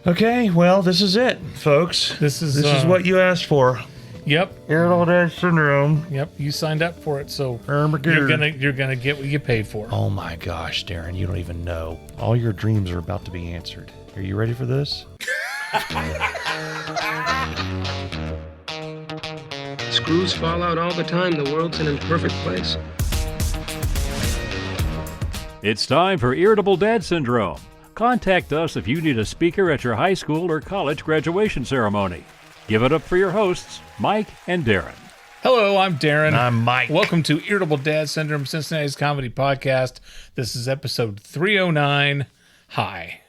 Okay, well, this is it, folks. This is what you asked for. Yep. Irritable Dad Syndrome. Yep. You signed up for it, so Ermagerd. you're gonna get what you paid for. Oh my gosh, Darin, you don't even know. All your dreams are about to be answered. Are you ready for this? Screws fall out all the time. The world's an imperfect place. It's time for Irritable Dad Syndrome. Contact us if you need a speaker at your high school or college graduation ceremony. Give it up for your hosts, Mike and Darin. Hello, I'm Darin. I'm Mike. Welcome to Irritable Dad Syndrome, Cincinnati's comedy podcast. This is episode 309. Hi.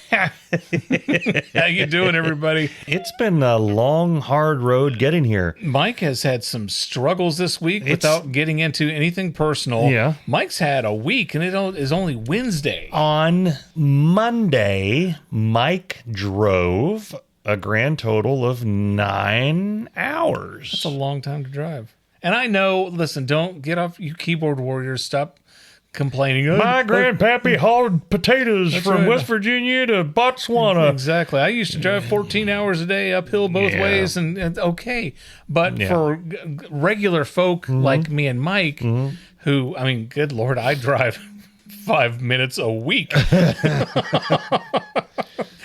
How you doing, everybody? It's been a long, hard road getting here. Mike has had some struggles this week without getting into anything personal. Yeah. Mike's had a week, and it is only Wednesday. On Monday, Mike drove a grand total of 9 hours. That's a long time to drive. And I know, listen, don't get off, you keyboard warriors, stop complaining. My grandpappy hauled potatoes That's from right. West Virginia to Botswana. Exactly. I used to drive 14 hours a day uphill both Yeah. ways, and okay. But Yeah. for regular folk like me and Mike, who, I mean, good Lord, I drive 5 minutes a week.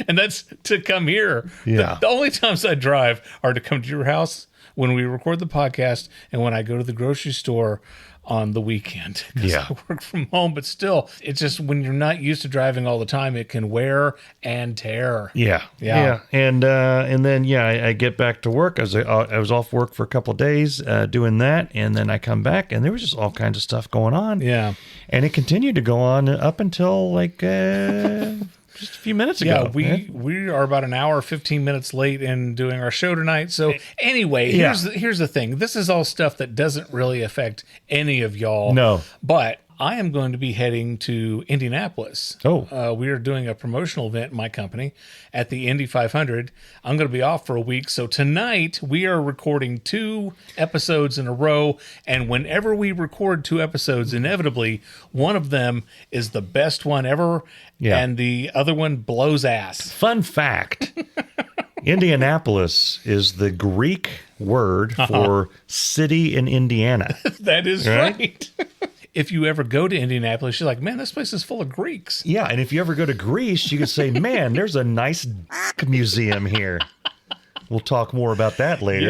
And that's to come here. Yeah. The only times I drive are to come to your house when we record the podcast and when I go to the grocery store on the weekend. 'Cause Yeah. I work from home, but still, it's just when you're not used to driving all the time, it can wear and tear. Yeah. And then I get back to work. I was off work for a couple of days doing that, and then I come back, and there was just all kinds of stuff going on. Yeah. And it continued to go on up until like just a few minutes ago. Yeah, we are about an hour, 15 minutes late in doing our show tonight. So anyway, here's the thing. This is all stuff that doesn't really affect any of y'all. No. But I am going to be heading to Indianapolis. Oh. We are doing a promotional event in my company at the Indy 500. I'm going to be off for a week. So tonight we are recording 2 episodes in a row. And whenever we record 2 episodes, inevitably one of them is the best one ever. Yeah. And the other one blows ass. Fun fact. Indianapolis is the Greek word for city in Indiana. That is right. If you ever go to Indianapolis, you're like, man, this place is full of Greeks. Yeah, and if you ever go to Greece, you could say, man, there's a nice museum here. We'll talk more about that later.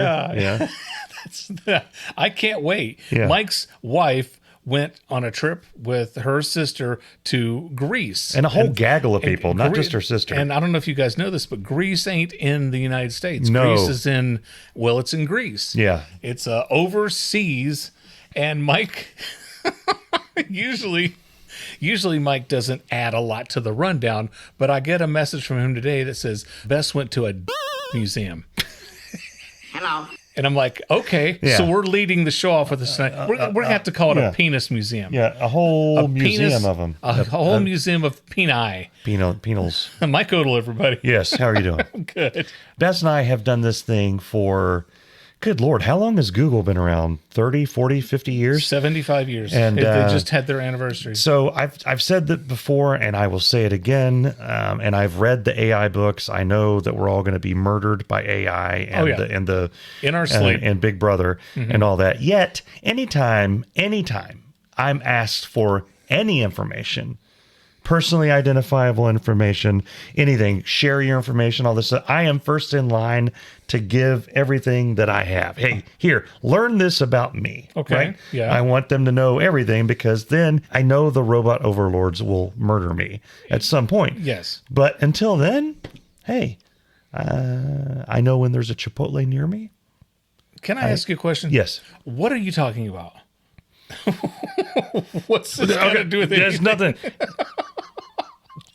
Yeah. I can't wait. Yeah. Mike's wife went on a trip with her sister to Greece. And a whole gaggle of people, not Greece- just her sister. And I don't know if you guys know this, but Greece ain't in the United States. No. Greece is it's in Greece. Yeah. It's overseas. And Mike... Usually Mike doesn't add a lot to the rundown, but I get a message from him today that says Bess went to a museum. Hello. And I'm like, okay, Yeah. So we're leading the show off with this tonight. We're going to have to call it a penis museum. Yeah, a whole museum penis, of them. A whole museum of peni. Penals. Mike Odell, everybody. Yes, how are you doing? Good. Bess and I have done this thing for, good Lord, how long has Google been around? 30, 40, 50 years? 75 years. And, They just had their anniversary. So I've said that before, and I will say it again. And I've read the AI books. I know that we're all going to be murdered by AI and In our sleep. and Big Brother and all that. Yet, anytime I'm asked for any information, personally identifiable information, anything, share your information, all this stuff, I am first in line to give everything that I have. Hey, here, learn this about me. Okay, Right? yeah. I want them to know everything because then I know the robot overlords will murder me at some point. Yes. But until then, hey, I know when there's a Chipotle near me. Can I ask you a question? Yes. What are you talking about? What's this got to do with There's anything? nothing.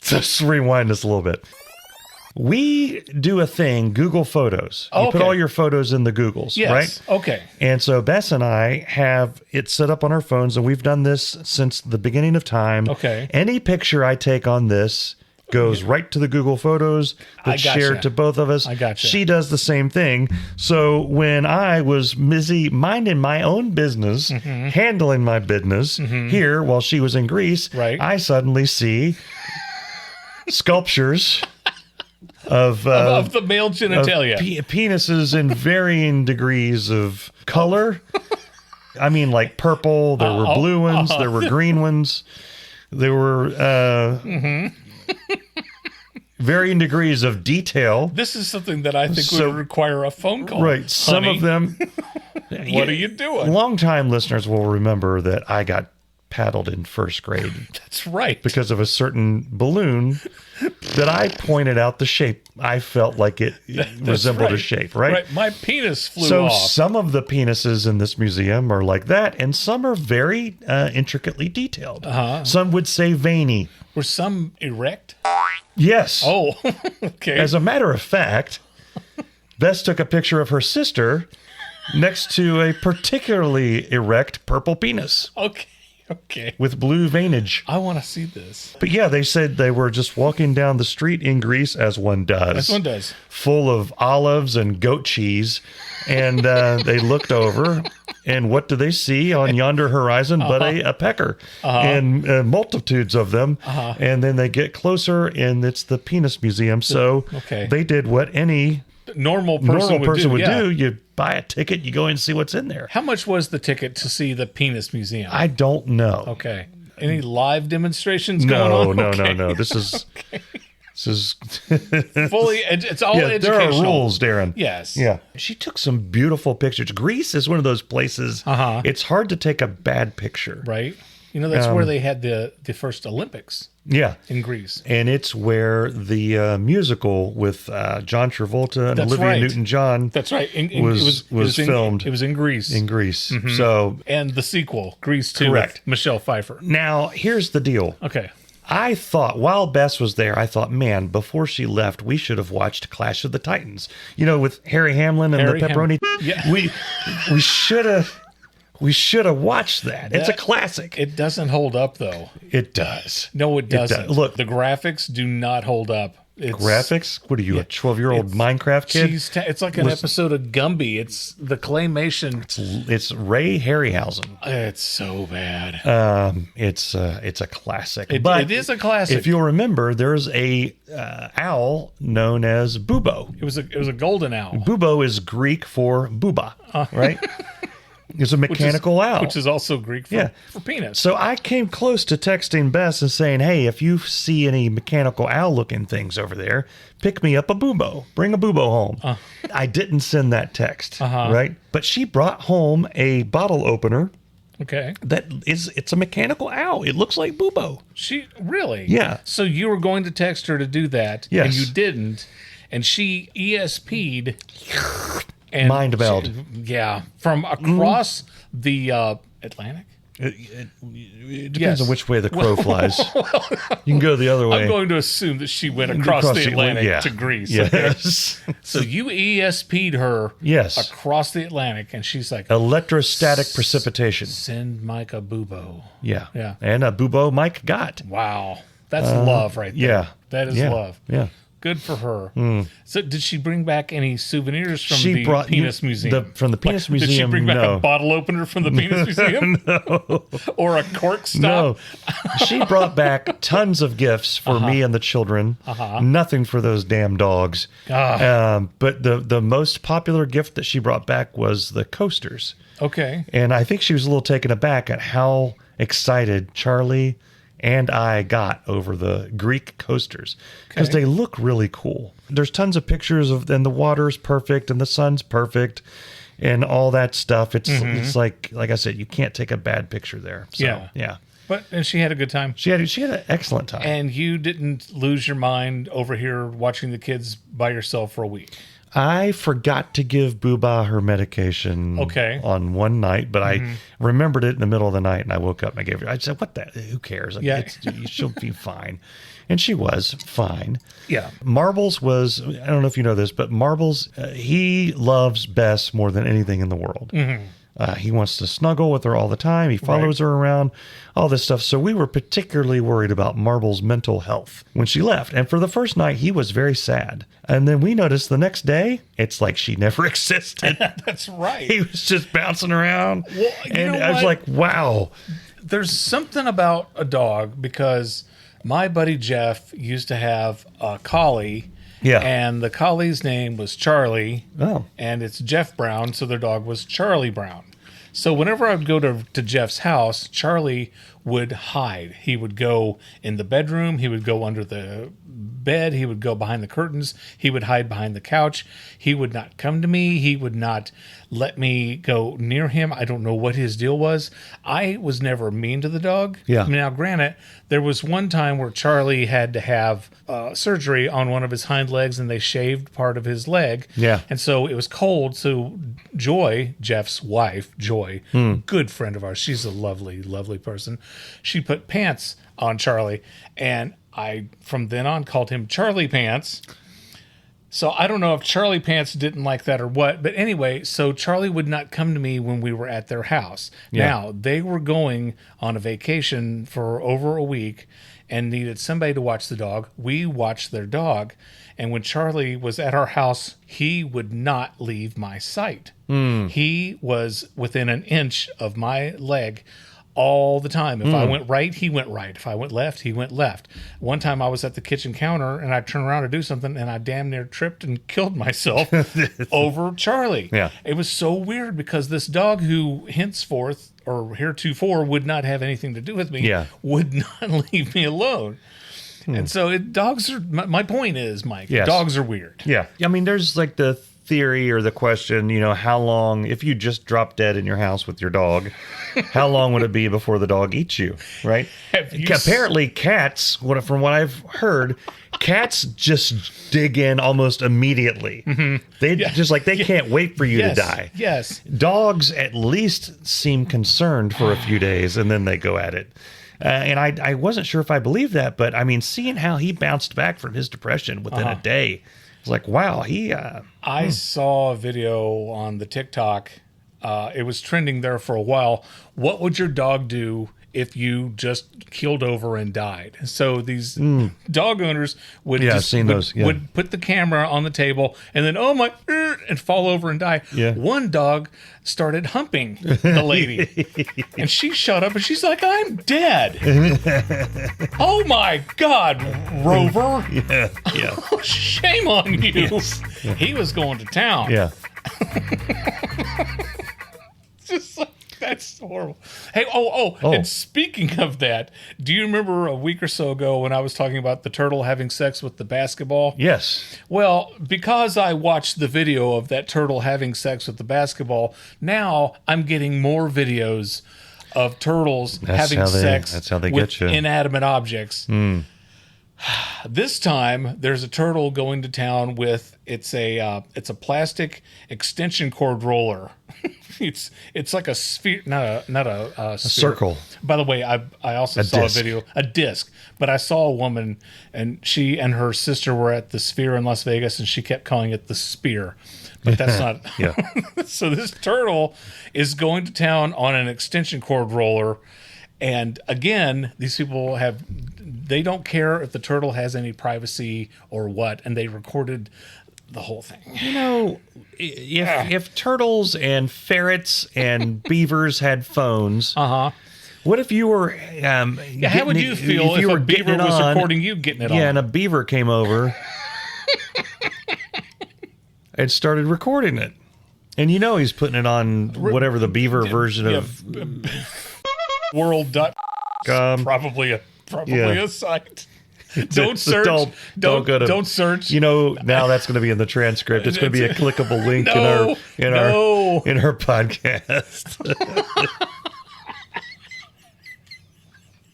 Just rewind this a little bit. We do a thing, Google Photos. You put Okay. all your photos in the Googles, Yes. right? Okay. And so Bess and I have it set up on our phones, and we've done this since the beginning of time. Okay. Any picture I take on this goes right to the Google Photos that's gotcha. shared to both of us. I gotcha. She does the same thing. So when I was busy minding my own business, handling my business here while she was in Greece, Right. I suddenly see sculptures of the male genitalia. Penises in varying degrees of color. I mean, like purple. There were blue ones. There were green ones. There were varying degrees of detail. This is something that I think would require a phone call. Right. Some honey. of them. What are you doing? Longtime listeners will remember that I got paddled in first grade. That's right. Because of a certain balloon that I pointed out the shape. I felt like it resembled a shape, right? Right. My penis flew So off. some of the penises in this museum are like that, and some are very intricately detailed. Some would say veiny. Were some erect? Yes. Oh, okay. As a matter of fact, Bess took a picture of her sister next to a particularly erect purple penis. Okay. With blue veinage. I want to see this. But yeah, they said they were just walking down the street in Greece, as one does. Full of olives and goat cheese. And they looked over, and what do they see on yonder horizon but a pecker? And multitudes of them. And then they get closer, and it's the penis museum. So they did what any normal person would do. You buy a ticket, you go in and see what's in there. How much was the ticket to see the penis museum? I don't know. Okay. Any live demonstrations going on? No. This is fully. It's all educational. There are rules, Darin. Yes. Yeah. She took some beautiful pictures. Greece is one of those places. It's hard to take a bad picture. Right. You know, that's where they had the first Olympics. Yeah. In Greece. And it's where the musical with John Travolta and Olivia Newton-John That's right. was filmed. It was in Greece. In Greece. So, and the sequel, Grease 2, correct. with Michelle Pfeiffer. Now, here's the deal. Okay. I thought, while Bess was there, I thought, man, before she left, we should have watched Clash of the Titans. You know, with Harry Hamlin and the pepperoni. Yeah. We should have... We should have watched that. It's a classic. It doesn't hold up, though. It does. No, it doesn't. Look, the graphics do not hold up. Graphics? What are you, a 12-year-old Minecraft kid? It's like an episode of Gumby. It's the claymation. It's Ray Harryhausen. It's so bad. It's a classic. It is a classic. If you'll remember, there's a owl known as Bubo. It was a golden owl. Bubo is Greek for booba, right? It's a mechanical owl. Which is also Greek for penis. So I came close to texting Bess and saying, hey, if you see any mechanical owl-looking things over there, pick me up a bubo. Bring a bubo home. I didn't send that text, right? But she brought home a bottle opener. Okay. It's a mechanical owl. It looks like bubo. She really? Yeah. So you were going to text her to do that, yes. and you didn't, and she ESP'd... And mind meld. From across the Atlantic. It depends on which way the crow flies. You can go the other way. I'm going to assume that she went across the Atlantic to Greece. Yes. Okay. So you ESP'd her across the Atlantic, and she's like... Electrostatic precipitation. Send Mike a bubo. Yeah. And a bubo Mike got. Wow. That's love right there. Yeah. That is love. Yeah. Good for her. So, did she bring back any souvenirs from the penis museum? From the penis museum, did she bring back no. a bottle opener from the penis museum? No. Or a cork stop? No. She brought back tons of gifts for me and the children. Nothing for those damn dogs. But the most popular gift that she brought back was the coasters. Okay. And I think she was a little taken aback at how excited Charlie and I got over the Greek coasters because they look really cool. There's tons of pictures of, and the water's perfect and the sun's perfect and all that stuff. It's like I said, you can't take a bad picture there. So, yeah. And she had a good time. She had an excellent time. And you didn't lose your mind over here watching the kids by yourself for a week. I forgot to give Booba her medication on one night, but I remembered it in the middle of the night, and I woke up and I gave her. I said, "What the? Who cares? She'll be fine," and she was fine. Yeah. Marbles was. I don't know if you know this, but Marbles, he loves Bess more than anything in the world. He wants to snuggle with her all the time. He follows her around, all this stuff. So we were particularly worried about Marble's mental health when she left. And for the first night, he was very sad. And then we noticed the next day, it's like she never existed. That's right. He was just bouncing around. Well, and I was like, wow. There's something about a dog because my buddy Jeff used to have a collie, Yeah. And the collie's name was Charlie. Oh. And it's Jeff Brown, so their dog was Charlie Brown. So whenever I would go to Jeff's house, Charlie would hide. He would go in the bedroom. He would go under the bed. He would go behind the curtains. He would hide behind the couch. He would not come to me. He would not let me go near him. I don't know what his deal was. I was never mean to the dog. Yeah. Now, granted, there was one time where Charlie had to have surgery on one of his hind legs, and they shaved part of his leg. Yeah. And so it was cold. So Joy, Jeff's wife, Joy, good friend of ours, she's a lovely, lovely person. She put pants on Charlie, and I, from then on, called him Charlie Pants. So I don't know if Charlie Pants didn't like that or what, but anyway, so Charlie would not come to me when we were at their house. Yeah. Now, they were going on a vacation for over a week and needed somebody to watch the dog. We watched their dog, and when Charlie was at our house, he would not leave my sight. He was within an inch of my leg all the time. If I went right, he went right. If I went left, he went left. One time I was at the kitchen counter and I turned around to do something and I damn near tripped and killed myself over Charlie. Yeah. It was so weird because this dog who henceforth or heretofore would not have anything to do with me would not leave me alone. And so dogs are, my point is, Mike, dogs are weird. Yeah. I mean, there's like the theory or the question, how long, if you just drop dead in your house with your dog, how long would it be before the dog eats you, right? Apparently cats, from what I've heard, cats just dig in almost immediately. They they can't wait for you to die. Yes. Dogs at least seem concerned for a few days and then they go at it. And I wasn't sure if I believed that, but I mean, seeing how he bounced back from his depression within a day, it's like, wow, I saw a video on the TikTok. It was trending there for a while. What would your dog do if you just keeled over and died? So these dog owners would would put the camera on the table and then and fall over and die. Yeah. One dog started humping the lady and she shut up and she's like, "I'm dead." Oh my God, Rover. Yeah. Shame on you. Yes. Yeah. He was going to town. Yeah. Just like, that's horrible. Hey, and speaking of that, do you remember a week or so ago when I was talking about the turtle having sex with the basketball? Yes. Well, because I watched the video of that turtle having sex with the basketball, now I'm getting more videos of turtles having sex with inanimate objects. This time, there's a turtle going to town with it's a plastic extension cord roller. It's like a sphere, not a sphere. Circle. By the way, I also saw a video, a disc. But I saw a woman, and she and her sister were at the Sphere in Las Vegas, and she kept calling it the Spear. But that's not. Yeah. So this turtle is going to town on an extension cord roller. And again, these people they don't care if the turtle has any privacy or what, and they recorded the whole thing. If turtles and ferrets and beavers had phones, what if you were? How would you feel if a beaver was recording you getting it on? Yeah, and a beaver came over and started recording it, and he's putting it on whatever the beaver version of world.com. Probably a site. Don't search. Don't go to. Don't search. Now that's going to be in the transcript. It's going to be a clickable link in our podcast.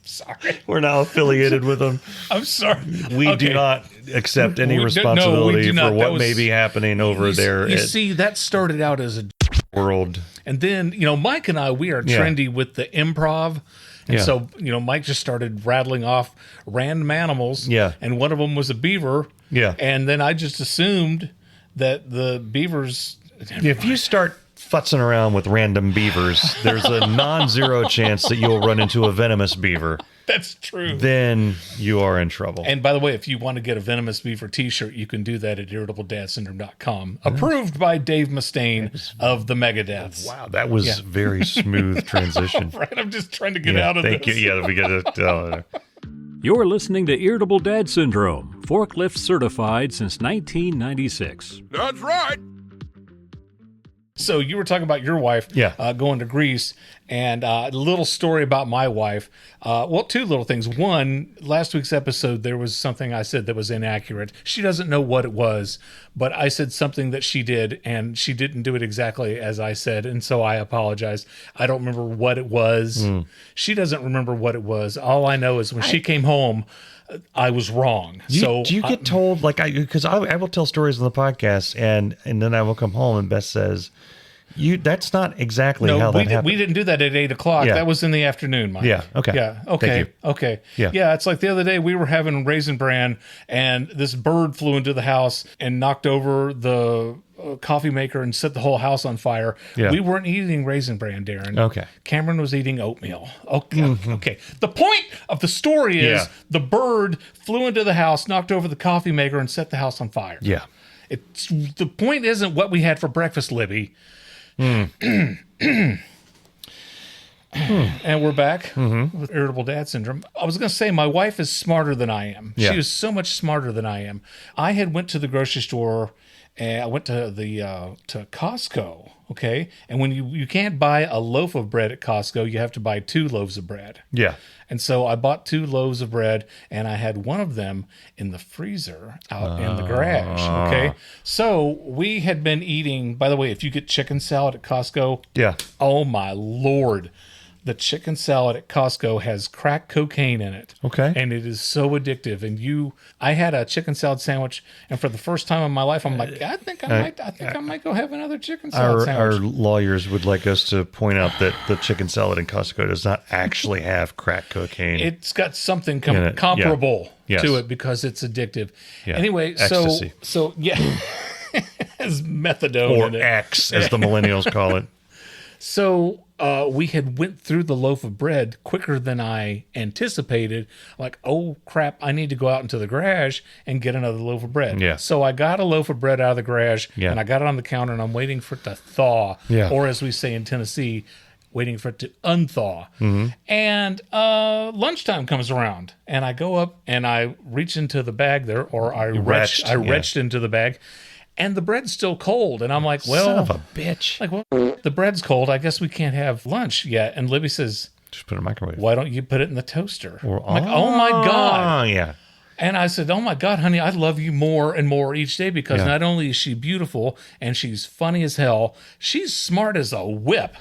Sorry, we're now affiliated with them. I'm sorry. We do not accept any responsibility for what may be happening over there. You see, that started out as a world, and then Mike and I, we are trendy with the improv. And so, Mike just started rattling off random animals. Yeah. And one of them was a beaver. Yeah. And then I just assumed that the beavers. If you start futzing around with random beavers, there's a non-zero chance that you'll run into a venomous beaver. That's true. Then you are in trouble. And by the way, if you want to get a Venomous Beaver t-shirt, you can do that at irritabledadsyndrome.com. Approved by Dave Mustaine of the Megadeths. Wow, that was very smooth transition. Right, I'm just trying to get out of this. Thank you. Yeah, we got to. You're listening to Irritable Dad Syndrome. Forklift certified since 1996. That's right. So you were talking about your wife going to Greece, and a little story about my wife. Well, two little things. One, last week's episode, there was something I said that was inaccurate. She doesn't know what it was, but I said something that she did, and she didn't do it exactly as I said, and so I apologize. I don't remember what it was. She doesn't remember what it was. All I know is when she came home, I was wrong. Do you get told, like, because I will tell stories on the podcast, and then I will come home and Bess says, that's not exactly how that happened. We didn't do that at 8 o'clock. Yeah. That was in the afternoon, Mike. Yeah. Okay. Yeah. Okay. Thank you. Okay. Yeah. It's like the other day we were having Raisin Bran, and this bird flew into the house and knocked over the coffee maker and set the whole house on fire. Yeah. We weren't eating Raisin Bran, Darin. Okay. Cameron was eating oatmeal. Okay. Okay. The point of the story is the bird flew into the house, knocked over the coffee maker, and set the house on fire. Yeah. The point isn't what we had for breakfast, Libby. And we're back with Irritable Dad Syndrome. I was going to say my wife is smarter than I am. Yeah. She is so much smarter than I am. I had went to the grocery store, and I went to to Costco. Okay, and when you can't buy a loaf of bread at Costco, you have to buy 2 loaves of bread. Yeah. And so I bought 2 loaves of bread, and I had one of them in the freezer out in the garage. Okay. So we had been eating, by the way, if you get chicken salad at Costco, oh my Lord, the chicken salad at Costco has crack cocaine in it. Okay. And it is so addictive. And I had a chicken salad sandwich, and for the first time in my life, I'm like, I think I might go have another chicken salad Our sandwich. lawyers would like us to point out that the chicken salad in Costco does not actually have crack cocaine. It's got something In it. comparable Yes. to it because it's addictive. Yeah. Anyway, Ecstasy. so yeah, as methadone Or in it. X, as the millennials call it. So we had went through the loaf of bread quicker than I anticipated. Like, oh crap, I need to go out into the garage and get another loaf of bread. Yeah. So I got a loaf of bread out of the garage, and I got it on the counter, and I'm waiting for it to thaw, or as we say in Tennessee, waiting for it to unthaw. And lunchtime comes around, and I go up and I reach into the bag there, or I reached into the bag, and the bread's still cold. And I'm like, well, son of a bitch. Like, well, the bread's cold. I guess we can't have lunch yet. And Libby says, just put it in the microwave. Why don't you put it in the toaster? I'm like, oh my God. Yeah. And I said, oh my God, honey, I love you more and more each day because not only is she beautiful and she's funny as hell, she's smart as a whip.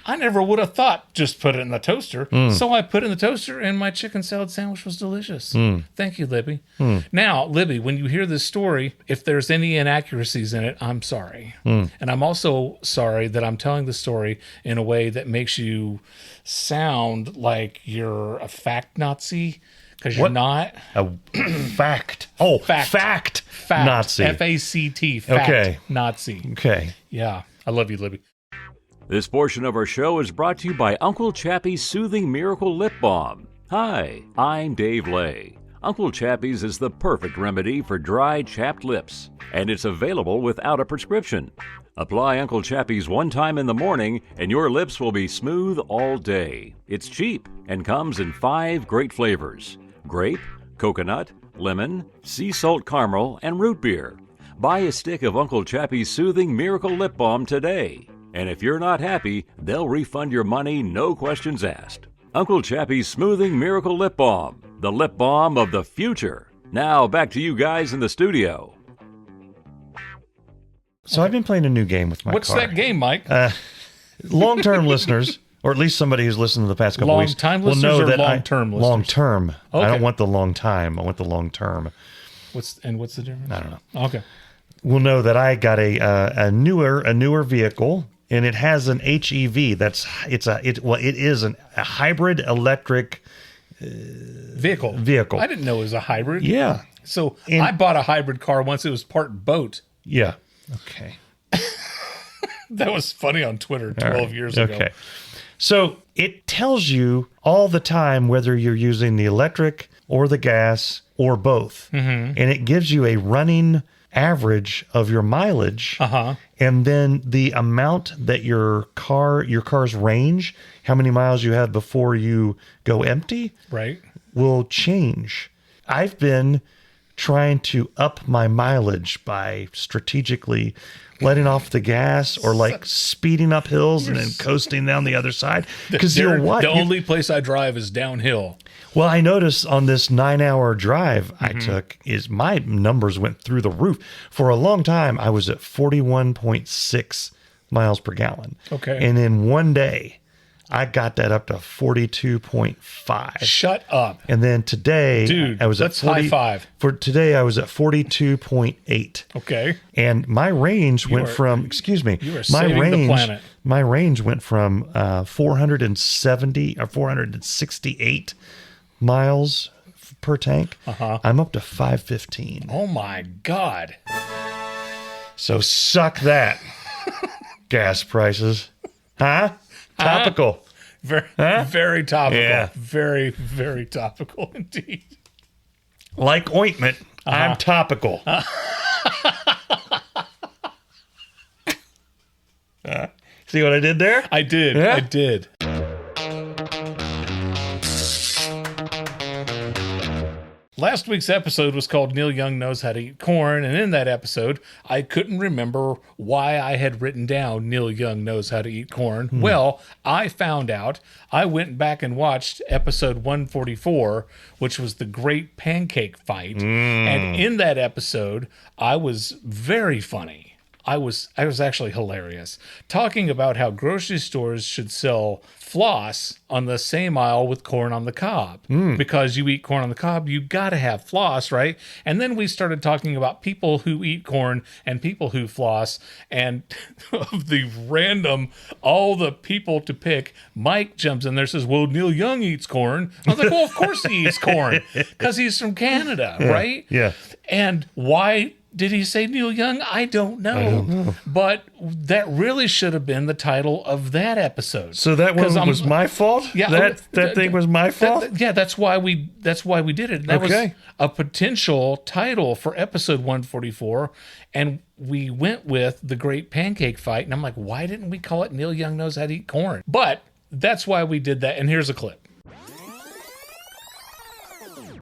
I never would have thought just put it in the toaster. So I put it in the toaster, and my chicken salad sandwich was delicious. Thank you, Libby. Now, Libby, when you hear this story, if there's any inaccuracies in it, I'm sorry. And I'm also sorry that I'm telling the story in a way that makes you sound like you're a fact Nazi, because you're not. A fact. Oh, fact. Nazi. F-A-C-T. Fact. Nazi. Okay. Yeah. I love you, Libby. This portion of our show is brought to you by Uncle Chappie's Soothing Miracle Lip Balm. Hi, I'm Dave Lay. Uncle Chappie's is the perfect remedy for dry, chapped lips, and it's available without a prescription. Apply Uncle Chappie's one time in the morning, and your lips will be smooth all day. It's cheap and comes in 5 great flavors: grape, coconut, lemon, sea salt caramel, and root beer. Buy a stick of Uncle Chappie's Soothing Miracle Lip Balm today. And if you're not happy, they'll refund your money, no questions asked. Uncle Chappie's Smoothing Miracle Lip Balm, the lip balm of the future. Now back to you guys in the studio. So I've been playing a new game with my What's car. that game, Mike? Long-term listeners, or at least somebody who's listened to the past couple weeks, Long-time will listeners know or that long-term listeners? Long-term. I Okay. don't want the long time. I want the long-term. What's the difference? I don't know. Okay. Will know that I got a newer vehicle, and it has an HEV. It is a hybrid electric vehicle. I didn't know it was a hybrid. Yeah. So I bought a hybrid car once. It was part boat. Yeah. Okay. That was funny on Twitter 12 years ago. Okay. So it tells you all the time whether you're using the electric or the gas or both. And it gives you a running average of your mileage, and then the amount that your car's range, how many miles you have before you go empty, Right. will change. I've been trying to up my mileage by strategically letting off the gas or like speeding up hills and then coasting down the other side. Because you know what? The only place I drive is downhill. Well, I noticed on this 9-hour drive I took is my numbers went through the roof. For a long time, I was at 41.6 miles per gallon. Okay. And in one day, I got that up to 42.5. Shut up. And then today, Dude, I was let's at 40, high five. For today, I was at 42.8. Okay. And my range went from, excuse me, you are my saving range, the planet. my range went from 470 or 468 miles per tank. I'm up to 515. Oh my God. So suck that, gas prices. Huh? Topical. Very topical. Yeah. Very, very topical indeed. Like ointment, I'm topical. See what I did there? I did. Yeah. I did. Last week's episode was called Neil Young Knows How to Eat Corn, and in that episode, I couldn't remember why I had written down Neil Young Knows How to Eat Corn. Well, I found out. I went back and watched episode 144, which was the Great Pancake Fight, and in that episode, I was very funny. I was actually hilarious, talking about how grocery stores should sell floss on the same aisle with corn on the cob. Because you eat corn on the cob, you got to have floss, right? And then we started talking about people who eat corn and people who floss, and of the random, all the people to pick, Mike jumps in there and says, well, Neil Young eats corn. I was like, well, of course he eats corn, because he's from Canada, right? Yeah. And why did he say Neil Young? I don't know. But that really should have been the title of that episode. So that one was my fault? Yeah, That thing was my fault? That's why we did it. That was a potential title for episode 144, and we went with the Great Pancake Fight. And I'm like, why didn't we call it Neil Young Knows How to Eat Corn? But that's why we did that. And here's a clip.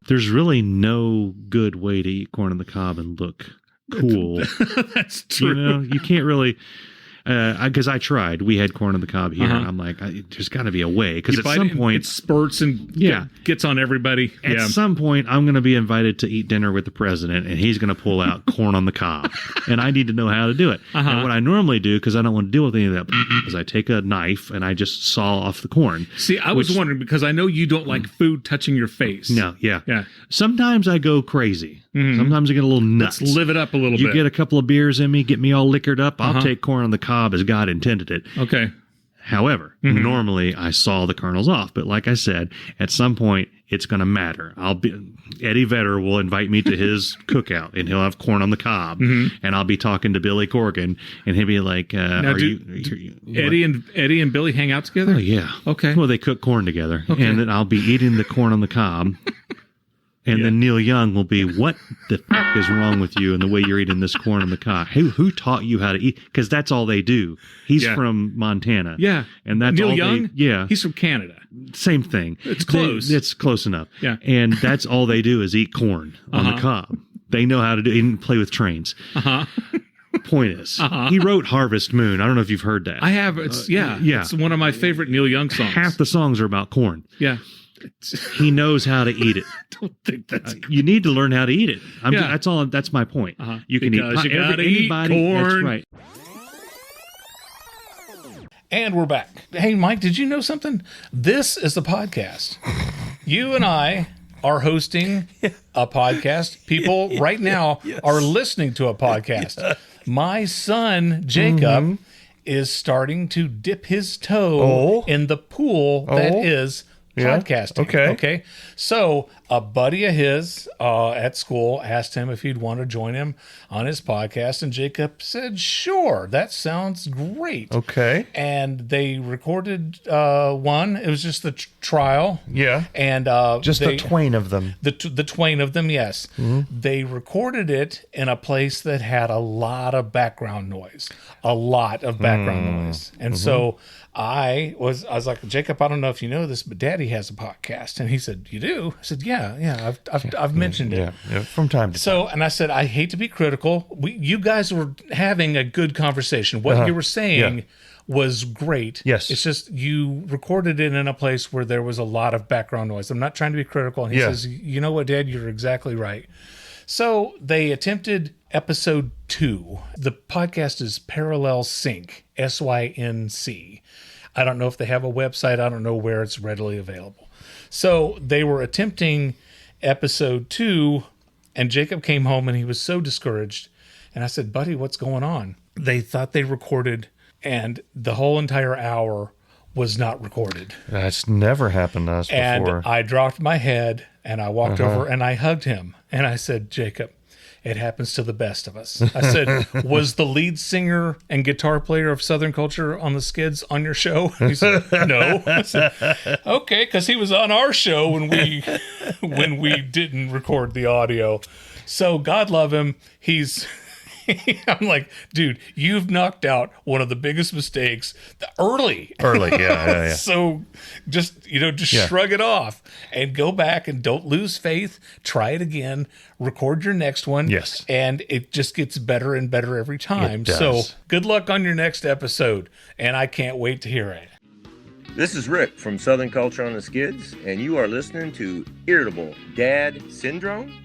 There's really no good way to eat corn on the cob and look cool. That's true. You know, you can't really, because I tried. We had corn on the cob here. And I'm like, there's got to be a way. Because at some point, it spurts and gets on everybody. At some point, I'm going to be invited to eat dinner with the president, and he's going to pull out corn on the cob, and I need to know how to do it. And what I normally do, because I don't want to deal with any of that, is I take a knife and I just saw off the corn. See, I was wondering, because I know you don't like food touching your face. No, yeah. Sometimes I go crazy. Sometimes I get a little nuts. Let's live it up a little bit. You get a couple of beers in me, get me all liquored up. I'll take corn on the cob as God intended it. Okay. However, normally I saw the kernels off, but like I said, at some point it's going to matter. Eddie Vedder will invite me to his cookout, and he'll have corn on the cob, and I'll be talking to Billy Corgan, and he'll be like, Eddie and Billy hang out together? Oh yeah. Okay. Well, they cook corn together, and then I'll be eating the corn on the cob. And then Neil Young will be, what the f*** is wrong with you and the way you're eating this corn on the cob? Who taught you how to eat? Because that's all they do. He's from Montana. Yeah. And that's Neil all Young? Yeah. He's from Canada. Same thing. It's close. It's close enough. Yeah. And that's all they do is eat corn on the cob. They know how to do it and play with trains. Point is, he wrote Harvest Moon. I don't know if you've heard that. I have. It's It's one of my favorite Neil Young songs. Half the songs are about corn. Yeah. He knows how to eat it. Don't think that's you need to learn how to eat it. That's all. That's my point. You can Because eat you gotta eat anybody. That's corn. right. And we're back. Hey, Mike, did you know something? This is the podcast. You and I are hosting a podcast. People right now are listening to a podcast. My son, Jacob, is starting to dip his toe in the pool that is podcasting. Okay. So a buddy of his at school asked him if he'd want to join him on his podcast, and Jacob said, sure, that sounds great. Okay. And they recorded one. It was just the trial. Yeah. And just the twain of them. The twain of them, yes. They recorded it in a place that had a lot of background noise. And so I was like, Jacob, I don't know if you know this, but Daddy has a podcast. And he said, you do? I said, yeah. Yeah. I've mentioned it. Yeah, from time to time. So, and I said, I hate to be critical. You guys were having a good conversation. What you were saying was great. Yes. It's just you recorded it in a place where there was a lot of background noise. I'm not trying to be critical. And he says, you know what, Dad, you're exactly right. So they attempted episode 2. The podcast is Parallel Sync, SYNC. I don't know if they have a website. I don't know where it's readily available. So they were attempting episode 2, and Jacob came home and he was so discouraged. And I said, buddy, what's going on? They thought they recorded, and the whole entire hour was not recorded. That's never happened to us before. And I dropped my head and I walked over and I hugged him. And I said, Jacob, it happens to the best of us. I said, was the lead singer and guitar player of Southern Culture on the Skids on your show? He said, no. I said, okay, because he was on our show when we didn't record the audio. So God love him. I'm like, dude, you've knocked out one of the biggest mistakes early. Yeah. So just shrug it off and go back and don't lose faith. Try it again. Record your next one. Yes. And it just gets better and better every time. It does. So good luck on your next episode. And I can't wait to hear it. This is Rick from Southern Culture on the Skids, and you are listening to Irritable Dad Syndrome.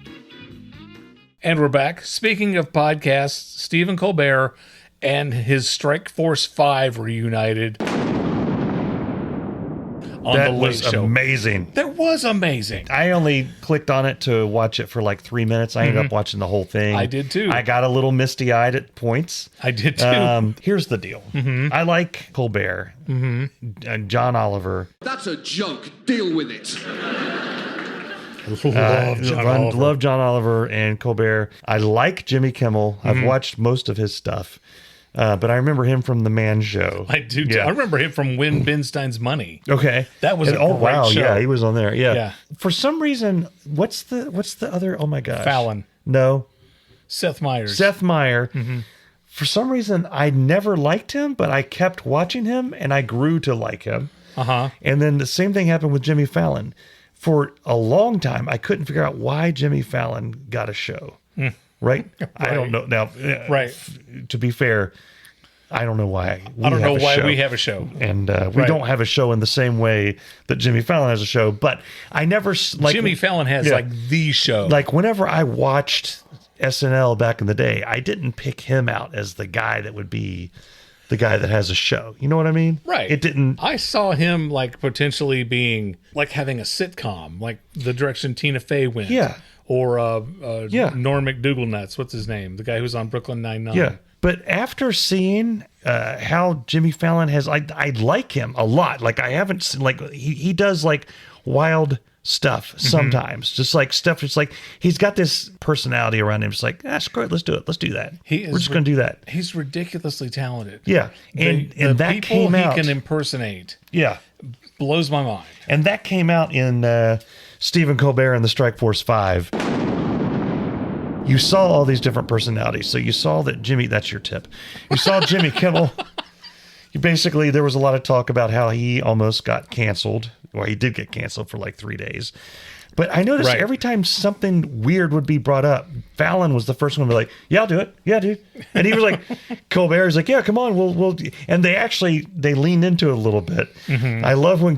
And we're back. Speaking of podcasts, Stephen Colbert and his Strike Force 5 reunited on That the Late was Show. amazing. That was amazing. I only clicked on it to watch it for like 3 minutes. I ended up watching the whole thing. I did too. I got a little misty-eyed at points. I did too. Here's the deal. I like Colbert and John Oliver. That's a joke. Deal with it. Love John Oliver and Colbert. I like Jimmy Kimmel. I've watched most of his stuff. But I remember him from The Man Show. I do. Yeah. I remember him from Win Ben Stein's Money. Okay, that was a great show. Yeah, he was on there. Yeah. Yeah. For some reason, what's the other? Oh my gosh, Fallon. No, Seth Meyers. Seth Meyer. For some reason, I never liked him, but I kept watching him, and I grew to like him. And then the same thing happened with Jimmy Fallon. For a long time, I couldn't figure out why Jimmy Fallon got a show. Right? I don't know. Now, to be fair, I don't know why. I don't know why we have a show. And we don't have a show in the same way that Jimmy Fallon has a show. But I never... Jimmy Fallon has the show. Like whenever I watched SNL back in the day, I didn't pick him out as the guy that would be the guy that has a show. You know what I mean? Right. It didn't... I saw him like potentially being like having a sitcom, like the direction Tina Fey went. Yeah. Or Norm McDougal Nuts. What's his name? The guy who's on Brooklyn Nine-Nine. Yeah. But after seeing how Jimmy Fallon has... I like him a lot. Like I haven't seen... Like he does like wild stuff sometimes. Just like stuff. Just like he's got this personality around him. It's like, screw it. Let's do it. Let's do that. We're just going to do that. He's ridiculously talented. Yeah. And the that people came out... he can impersonate. Yeah. Blows my mind. And that came out in Stephen Colbert and the Strike Force 5. You saw all these different personalities. So you saw that Jimmy, that's your tip. You saw Jimmy Kimmel. There was a lot of talk about how he almost got canceled. Well, he did get canceled for like 3 days. But I noticed every time something weird would be brought up, Fallon was the first one to be like, yeah, I'll do it. Yeah, dude. And he was like, Colbert was like, yeah, come on. We'll. And they leaned into it a little bit. I love when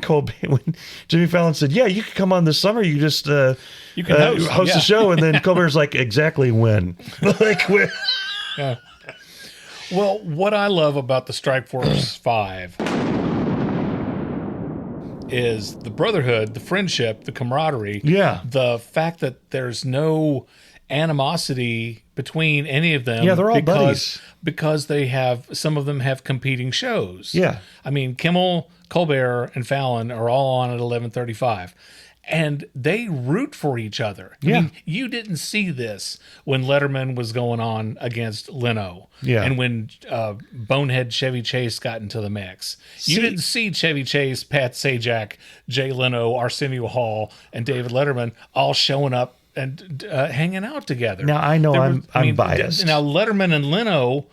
Jimmy Fallon said, yeah, you can come on this summer. You just you can host the show. And then Colbert's like, exactly when? Like, when? Yeah. Well, what I love about the Strike Force 5 is the brotherhood, the friendship, the camaraderie. Yeah. The fact that there's no animosity between any of them. Yeah, they're all buddies. Because some of them have competing shows. Yeah. I mean, Kimmel, Colbert, and Fallon are all on at 11:35. And they root for each other. I mean, you didn't see this when Letterman was going on against Leno. Yeah. And when Bonehead Chevy Chase got into the mix. You didn't see Chevy Chase, Pat Sajak, Jay Leno, Arsenio Hall, and David Letterman all showing up and hanging out together. Now, I know I'm biased. Now, Letterman and Leno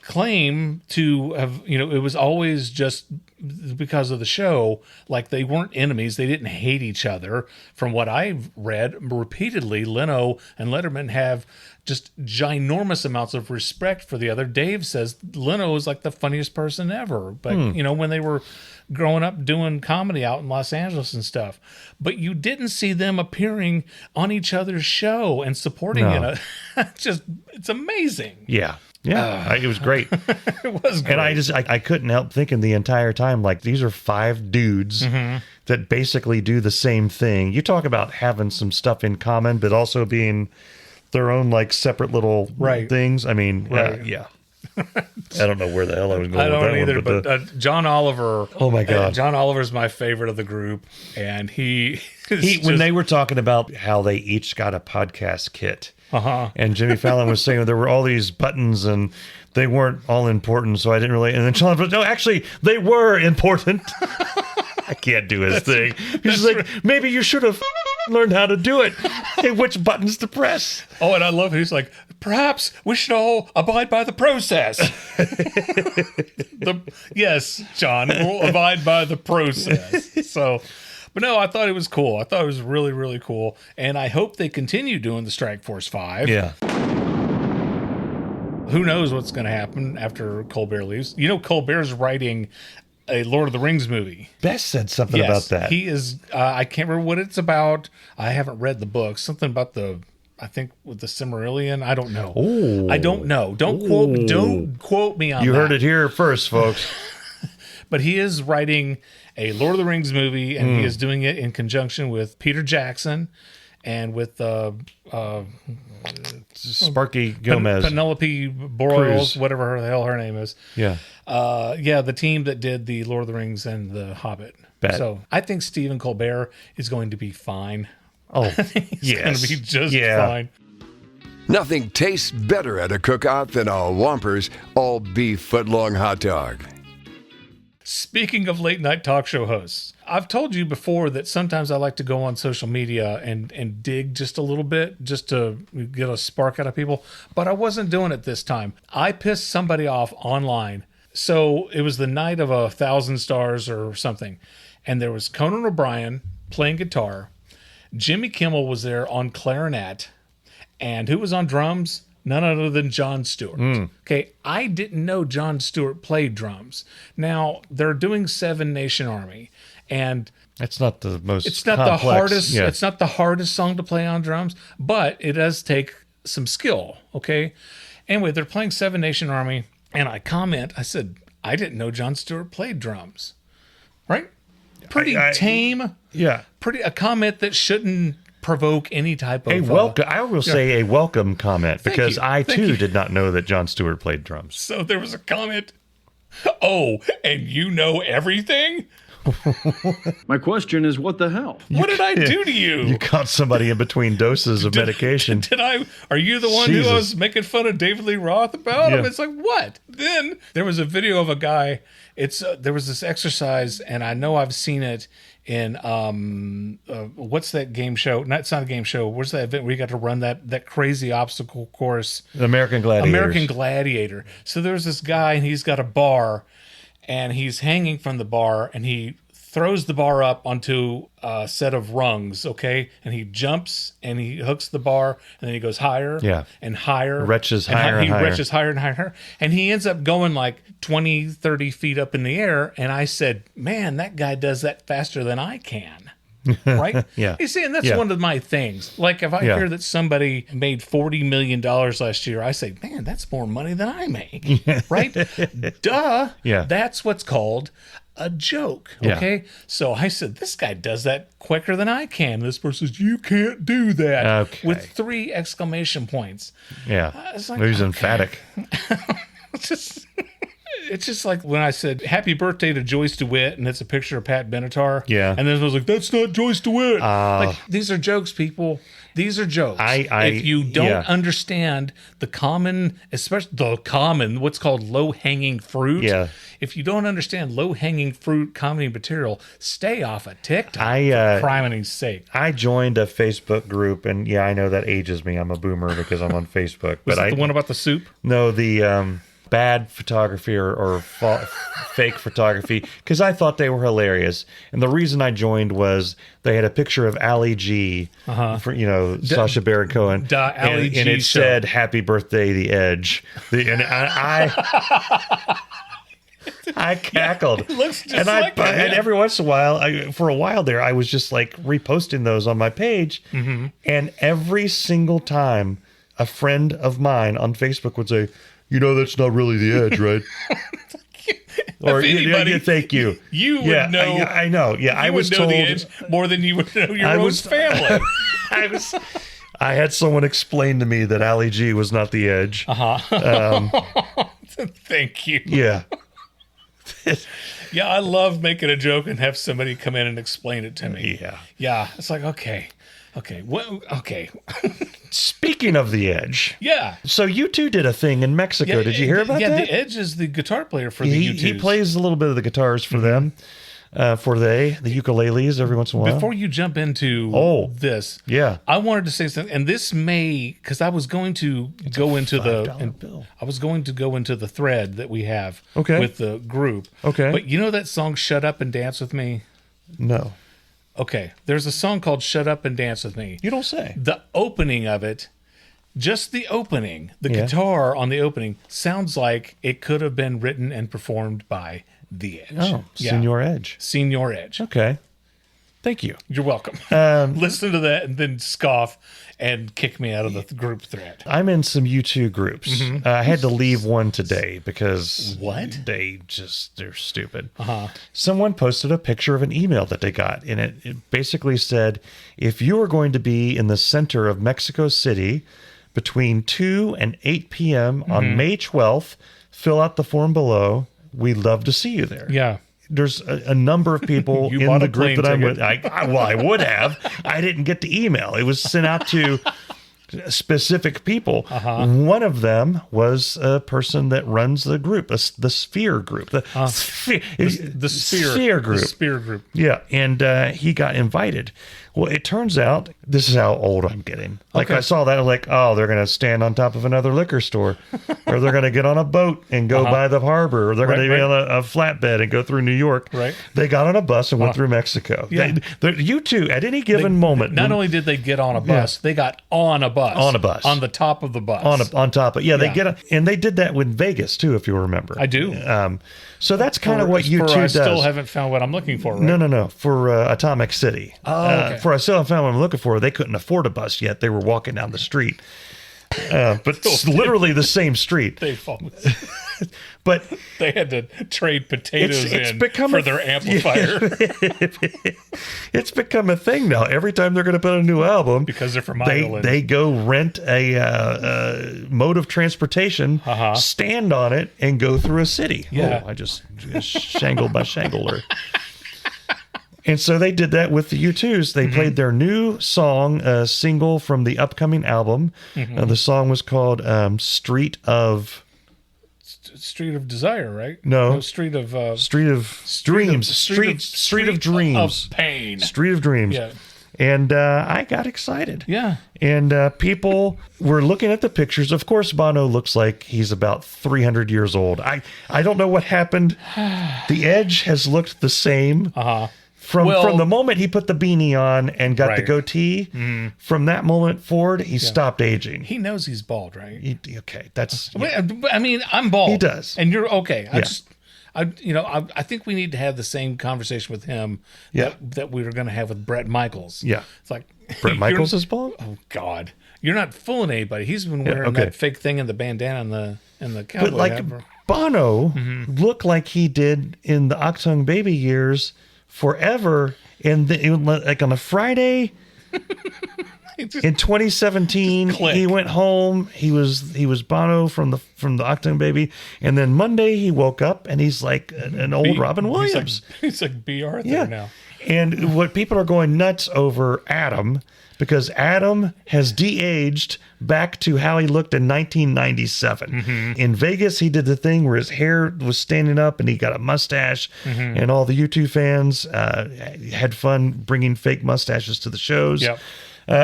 claim to have, it was always just because of the show. Like, they weren't enemies. They didn't hate each other. From what I've read repeatedly, Leno and Letterman have just ginormous amounts of respect for the other. Dave says Leno is like the funniest person ever. But, when they were growing up doing comedy out in Los Angeles and stuff. But you didn't see them appearing on each other's show and supporting it. It's amazing. Yeah. Yeah, it was great. It was great. And I couldn't help thinking the entire time, like, these are 5 dudes that basically do the same thing. You talk about having some stuff in common, but also being their own, like, separate little things. I mean, yeah. I don't know where the hell I was going with that don't either, one. but John Oliver. Oh, my God. John Oliver's my favorite of the group. And when they were talking about how they each got a podcast kit. And Jimmy Fallon was saying there were all these buttons and they weren't all important, so I didn't really. And then Sean was, no, actually, they were important. I can't do his thing. He's like, maybe you should have learned how to do it. Hey, which buttons to press? Oh, and I love it. He's like, perhaps we should all abide by the process. Yes, John, we'll abide by the process. So. But no, I thought it was cool. I thought it was really, really cool. And I hope they continue doing the Strike Force 5. Yeah. Who knows what's going to happen after Colbert leaves. Colbert's writing a Lord of the Rings movie. Bess said something about that. He is, I can't remember what it's about. I haven't read the book. Something about I think with the Silmarillion. I don't know. Ooh. I don't know. Don't quote me on that. You heard it here first, folks. But he is writing a Lord of the Rings movie, and he is doing it in conjunction with Peter Jackson and with Sparky Gomez, Penelope Boyles, whatever the hell her name is. Yeah. The team that did the Lord of the Rings and the Hobbit. So I think Stephen Colbert is going to be fine. Oh, he's going to be just fine. Nothing tastes better at a cookout than a Whompers all-beef footlong hot dog. Speaking of late night talk show hosts, I've told you before that sometimes I like to go on social media and dig just a little bit just to get a spark out of people, but I wasn't doing it this time. I pissed somebody off online. So it was the night of 1,000 stars or something, and there was Conan O'Brien playing guitar. Jimmy Kimmel was there on clarinet, and who was on drums? None other than Jon Stewart. Okay, I didn't know Jon Stewart played drums. Now, they're doing Seven Nation Army, and it's not the most It's not complex. the hardest. Yeah. It's not the hardest song to play on drums, but it does take some skill. Okay. Anyway, they're playing Seven Nation Army, and I said, I didn't know Jon Stewart played drums. Right? Pretty tame. Yeah. A comment that shouldn't provoke any type of I will say a welcome comment because I too did not know that Jon Stewart played drums. So there was a comment. Oh, and you know everything? My question is, what the hell? What did I do to you? You caught somebody in between doses of medication. Did I? Are you the one who I was making fun of David Lee Roth about him? It's like, what? Then there was a video of a guy. There was this exercise, and I know I've seen it in what's that game show? It's not a game show. Where's that event where you got to run that crazy obstacle course? The American Gladiator. So there's this guy, and he's got a bar, and he's hanging from the bar, and he throws the bar up onto a set of rungs, okay? And he jumps, and he hooks the bar, and then he goes higher and higher. Retches higher and higher. He retches higher and higher. And he ends up going like 20, 30 feet up in the air. And I said, man, that guy does that faster than I can. Right? Yeah. You see, and that's one of my things. Like if I hear that somebody made $40 million last year, I say, man, that's more money than I make. Right? Duh. Yeah. That's what's called a joke. Okay. So I said, this guy does that quicker than I can. This person says, you can't do that. Okay. With 3 exclamation points. Yeah. It's like, He was emphatic. It's just like when I said happy birthday to Joyce DeWitt, and it's a picture of Pat Benatar. Yeah. And then I was like, that's not Joyce DeWitt. Like, these are jokes, people. These are jokes. If you don't understand the common, especially what's called low-hanging fruit. Yeah. If you don't understand low-hanging fruit comedy material, stay off of TikTok for criminity's sake. I joined a Facebook group, and I know that ages me. I'm a boomer because I'm on Facebook. Was it the one about the soup? No, the bad photography or fake photography because I thought they were hilarious. And the reason I joined was they had a picture of Ali G, for, Sacha Baron Cohen, Ali G and it show. said "Happy Birthday, The Edge." And I cackled. Yeah, it looks just and like that, and yeah. every once in a while, for a while there, I was just like reposting those on my page. Mm-hmm. And every single time, a friend of mine on Facebook would say, "That's not really The Edge, right?" Or anybody, thank you. You would know. I know. Yeah, I was know told The Edge more than you would know your own family. I had someone explain to me that Ali G was not The Edge. Thank you. Yeah. Yeah, I love making a joke and have somebody come in and explain it to me. Yeah. Yeah, it's like, okay. Okay. Speaking of The Edge. Yeah. So you two did a thing in Mexico. Yeah, did you hear about that? Yeah, The Edge is the guitar player for the U2s. He plays a little bit of the guitars for them, the ukuleles every once in a while. Before you jump into this, yeah, I wanted to say something, and this may, because I was going to go into the thread that we have with the group. Okay. But you know that song "Shut Up and Dance with Me"? No. Okay, there's a song called "Shut Up and Dance with Me." You don't say. The opening of it, just the opening, the guitar on the opening sounds like it could have been written and performed by The Edge. Oh, Senor Edge. Senor Edge. Okay. Thank you. You're welcome. Listen to that and then scoff and kick me out of the group thread. I'm in some U2 groups. I had to leave one today because they're stupid. Someone posted a picture of an email that they got, and it basically said, if you are going to be in the center of Mexico City between 2 and 8 p.m. on May 12th, fill out the form below. We'd love to see you there. Yeah. There's a number of people in the group that I'm with. I would have. I didn't get the email. It was sent out to specific people. One of them was a person that runs the group, the Sphere group. The Sphere group. The Sphere group. Yeah, and he got invited. Well, it turns out, this is how old I'm getting. Like, I saw that, I was like, oh, they're going to stand on top of another liquor store, or they're going to get on a boat and go by the harbor, or they're going to be on a flatbed and go through New York. Right. They got on a bus and went through Mexico. Yeah. You two, at any given moment. Not only did they get on a bus, they got on a bus. On a bus. On the top of the bus. On top of, they get, and they did that with Vegas, too, if you remember. I do. So that's kind of what U2 I does. still haven't found what I'm looking for, right? No. For Atomic City. Okay. For I still haven't found what I'm looking for. They couldn't afford a bus yet. They were walking down the street. But it's literally the same street. But they had to trade potatoes for their amplifier. It's become a thing now. Every time they're going to put a new album, because they're from Ireland, they go rent a mode of transportation, stand on it, and go through a city. Yeah. Oh, I just shangled my shangler. And so they did that with the U2s. They played their new song, a single from the upcoming album. The song was called Street of Desire, right? No, Street of Dreams. Street of Dreams. Of Pain. Street of Dreams. Yeah. And I got excited. Yeah. And people were looking at the pictures. Of course, Bono looks like he's about 300 years old. I don't know what happened. The Edge has looked the same. From the moment he put the beanie on and got the goatee, from that moment forward, he stopped aging. He knows he's bald, right? That's. I mean, I'm bald. He does, and you're okay. I think we need to have the same conversation with him that we were going to have with Bret Michaels. Yeah, it's like Bret Michaels is bald. Oh God, you're not fooling anybody. He's been wearing that fake thing in the bandana and the cowboy but like hat. Bono looked like he did in the Achtung Baby years. Forever, and like on a Friday in 2017, he went home. He was Bono from the Achtung Baby, and then Monday he woke up and he's like an old Robin Williams. He's like B. Arthur now. And what people are going nuts over Adam, because Adam has de-aged back to how he looked in 1997. In Vegas, he did the thing where his hair was standing up and he got a mustache, and all the U2 fans had fun bringing fake mustaches to the shows. Yep.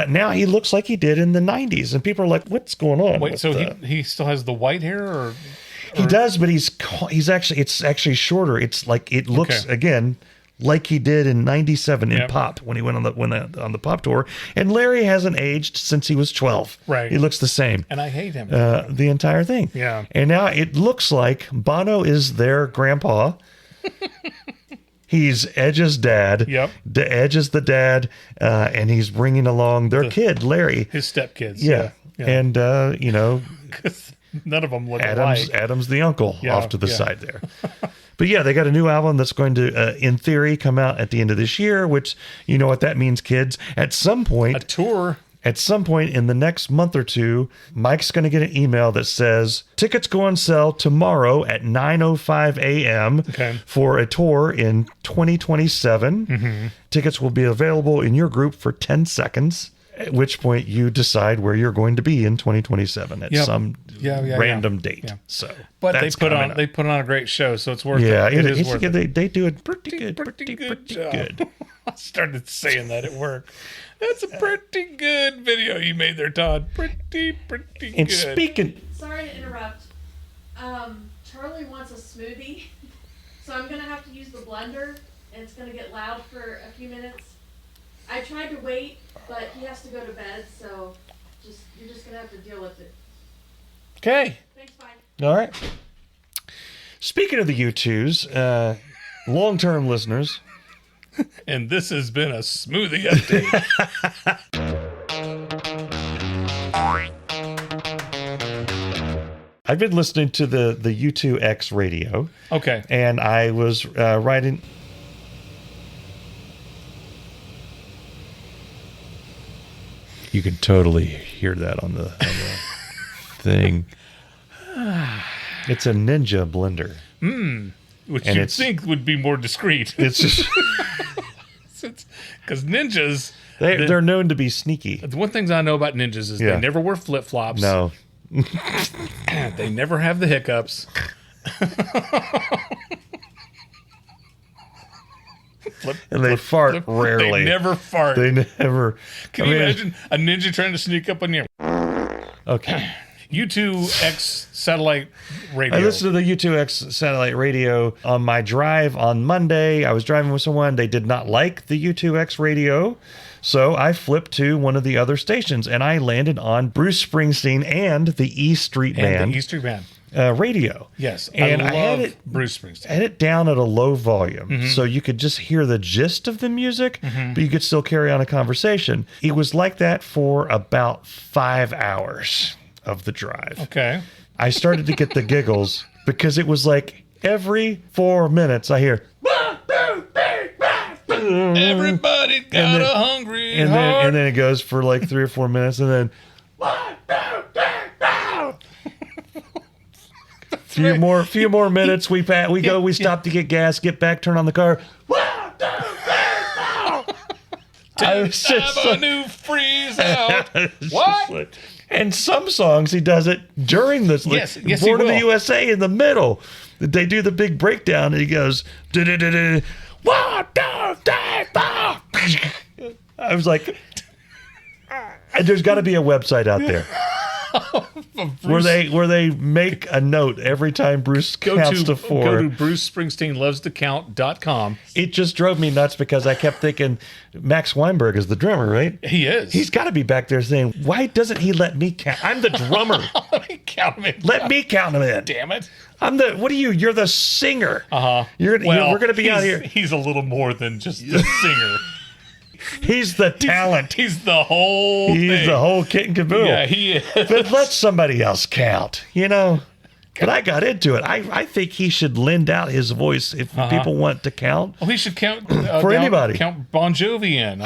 Now he looks like he did in the 90s, and people are like, what's going on? Wait, so he still has the white hair? Or He does, but it's actually shorter. It's like it looks again like he did in '97 in Pop when he went on the Pop tour. And Larry hasn't aged since he was 12. Right, he looks the same. And I hate him. The entire thing. Yeah. And now it looks like Bono is their grandpa. He's Edge's dad. Yep. Edge is the dad, and he's bringing along their kid, Larry. His stepkids. Yeah. And, none of them look alike. Adam's the uncle off to the side there. But yeah, they got a new album that's going to, in theory, come out at the end of this year, which you know what that means, kids. At some point... A tour. At some point in the next month or two, Mike's going to get an email that says, tickets go on sale tomorrow at 9:05 a.m. For a tour in 2027. Tickets will be available in your group for 10 seconds, at which point you decide where you're going to be in 2027 at some random date. Yeah. So, but they put on a great show, so it's worth it. Yeah, it is worth it. They do it pretty good. I started saying that at work. That's a pretty good video you made there, Todd. Pretty and good. Speaking... Sorry to interrupt. Charlie wants a smoothie, so I'm going to have to use the blender, and it's going to get loud for a few minutes. I tried to wait, but he has to go to bed, so you're just going to have to deal with it. Okay. Thanks, bye. All right. Speaking of the U2s, long-term listeners... And this has been a smoothie update. I've been listening to the U2X radio. Okay. And I was writing... You can totally hear that on the thing. It's a Ninja blender. Which you'd think would be more discreet. It's just... Because ninjas... They're known to be sneaky. The one thing I know about ninjas is they never wear flip-flops. No. They never have the hiccups. And they fart rarely. They never fart. They never... Can you imagine a ninja trying to sneak up on you? Okay. U2X satellite radio. I listened to the U2X satellite radio on my drive on Monday. I was driving with someone. They did not like the U2X radio. So I flipped to one of the other stations and I landed on Bruce Springsteen and the E Street Band. The E Street Band. Radio. Yes. And I had love Bruce Springsteen. I had it down at a low volume so you could just hear the gist of the music, but you could still carry on a conversation. It was like that for about 5 hours of the drive. Okay. I started to get the giggles because it was like every 4 minutes I hear... Everybody got a hungry heart. And then it goes for like 3 or 4 minutes and then... Few more minutes. We stop to get gas, get back, turn on the car. I was just a new freeze out. What? And some songs he does it during this. Yes, Born in the USA in the middle. They do the big breakdown and he goes, 1, 2, 3, 4. I was like, there's got to be a website out there. where they make a note every time Bruce counts to 4. Go to BruceSpringsteenLovesToCount.com. It just drove me nuts because I kept thinking Max Weinberg is the drummer, right? He is. He's got to be back there saying, why doesn't he let me count? I'm the drummer. Let me count him in. Let me count him in. Damn it. You're the singer. Uh-huh. We're going to be out here. He's a little more than just the singer. He's the talent. He's the whole thing. He's the whole kit and caboodle. Yeah, he is. But let somebody else count, But I got into it. I think he should lend out his voice if people want to count. Oh, he should count for anybody. Count Bon Jovi in.